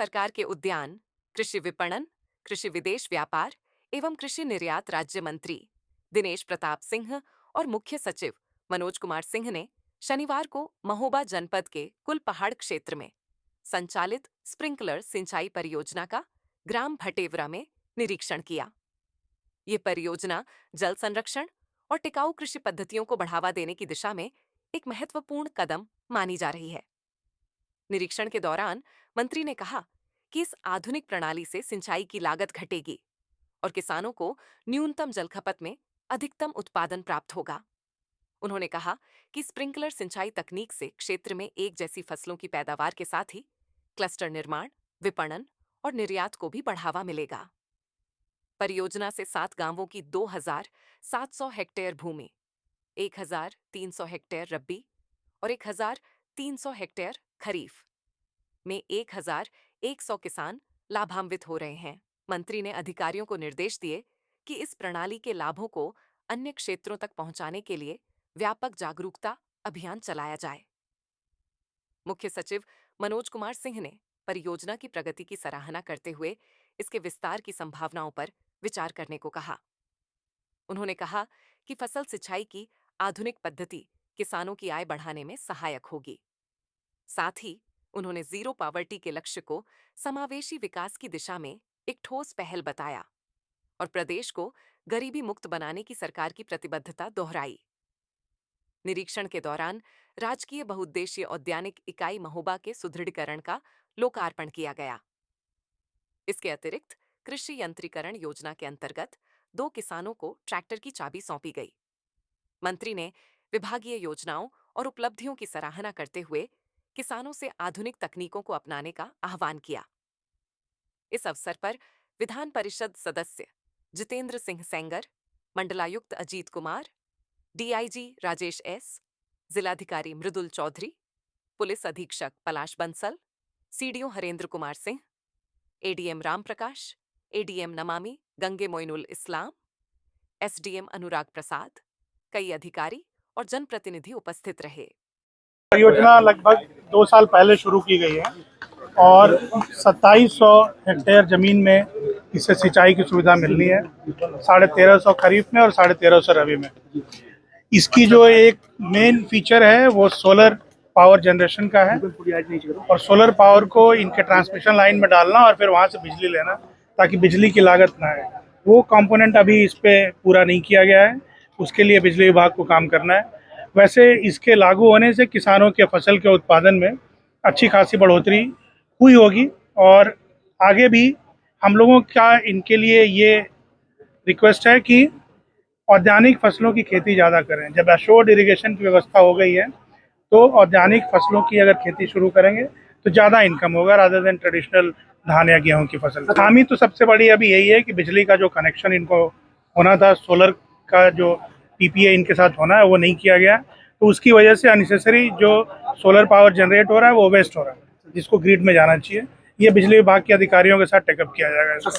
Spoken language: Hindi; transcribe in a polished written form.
सरकार के उद्यान, कृषि विपणन, कृषि विदेश व्यापार एवं कृषि निर्यात राज्य मंत्री दिनेश प्रताप सिंह और मुख्य सचिव मनोज कुमार सिंह ने शनिवार को महोबा जनपद के कुलपहाड़ क्षेत्र में संचालित स्प्रिंकलर सिंचाई परियोजना का ग्राम भटेवरा में निरीक्षण किया। ये परियोजना जल संरक्षण और टिकाऊ कृषि पद्धतियों को बढ़ावा देने की दिशा में एक महत्वपूर्ण कदम मानी जा रही है। निरीक्षण के दौरान मंत्री ने कहा कि इस आधुनिक प्रणाली से सिंचाई की लागत घटेगी और किसानों को न्यूनतम जल खपत में अधिकतम उत्पादन प्राप्त होगा। उन्होंने कहा कि स्प्रिंकलर सिंचाई तकनीक से क्षेत्र में एक जैसी फसलों की पैदावार के साथ ही क्लस्टर निर्माण, विपणन और निर्यात को भी बढ़ावा मिलेगा। परियोजना से 7 गांवों की 2,700 हेक्टेयर भूमि, 1,300 हेक्टेयर रब्बी और 1,300 हेक्टेयर खरीफ में 1,100 किसान लाभान्वित हो रहे हैं। मंत्री ने अधिकारियों को निर्देश दिए कि इस प्रणाली के लाभों को अन्य क्षेत्रों तक पहुंचाने के लिए व्यापक जागरूकता अभियान चलाया जाए। मुख्य सचिव मनोज कुमार सिंह ने परियोजना की प्रगति की सराहना करते हुए इसके विस्तार की संभावनाओं पर विचार करने को कहा। उन्होंने कहा कि फसल सिंचाई की आधुनिक पद्धति किसानों की आय बढ़ाने में सहायक होगी। साथ ही उन्होंने जीरो पॉवर्टी के लक्ष्य को समावेशी विकास की दिशा में एक ठोस पहल बताया और प्रदेश को गरीबी मुक्त बनाने की सरकार की प्रतिबद्धता दोहराई। निरीक्षण के दौरान राजकीय बहुउद्देशीय औद्यानिक इकाई महोबा के सुदृढ़ीकरण का लोकार्पण किया गया। इसके अतिरिक्त कृषि यंत्रीकरण योजना के अंतर्गत 2 किसानों को ट्रैक्टर की चाबी सौंपी गई। मंत्री ने विभागीय योजनाओं और उपलब्धियों की सराहना करते हुए किसानों से आधुनिक तकनीकों को अपनाने का आह्वान किया। इस अवसर पर विधान परिषद सदस्य जितेंद्र सिंह सेंगर, मंडलायुक्त अजीत कुमार, डीआईजी राजेश एस, जिलाधिकारी मृदुल चौधरी, पुलिस अधीक्षक पलाश Bansal, CDO Harendra Kumar Singh, ADM Ram Prakash, ADM Namami Gange Moinul इस्लाम, एसडीएम अनुराग प्रसाद, कई अधिकारी और जनप्रतिनिधि उपस्थित रहे। परियोजना लगभग 2 साल पहले शुरू की गई है और 2700 हेक्टेयर जमीन में इससे सिंचाई की सुविधा मिलनी है, 1350 खरीफ में और 1350 रबी में। इसकी जो एक मेन फीचर है वो सोलर पावर जनरेशन का है और सोलर पावर को इनके ट्रांसमिशन लाइन में डालना और फिर वहाँ से बिजली लेना ताकि बिजली की लागत ना है। वो कंपोनेंट अभी इस पे पूरा नहीं किया गया है, उसके लिए बिजली विभाग को काम करना है। वैसे इसके लागू होने से किसानों के फसल के उत्पादन में अच्छी खासी बढ़ोतरी हुई होगी और आगे भी हम लोगों का इनके लिए ये रिक्वेस्ट है कि औद्यानिक फसलों की खेती ज़्यादा करें। जब एश्योर्ड इरिगेशन की व्यवस्था हो गई है तो औद्यानिक फसलों की अगर खेती शुरू करेंगे तो ज़्यादा इनकम होगा रादर देन ट्रेडिशनल धान या गेहूं की फसल। खामी तो सबसे बड़ी अभी यही है कि बिजली का जो कनेक्शन इनको होना था, सोलर का जो पीपीए इनके साथ होना है वो नहीं किया गया, तो उसकी वजह से अननेसेसरी जो सोलर पावर जनरेट हो रहा है वो वेस्ट हो रहा है, जिसको ग्रिड में जाना चाहिए। ये बिजली विभाग के अधिकारियों के साथ टेकअप किया जाएगा।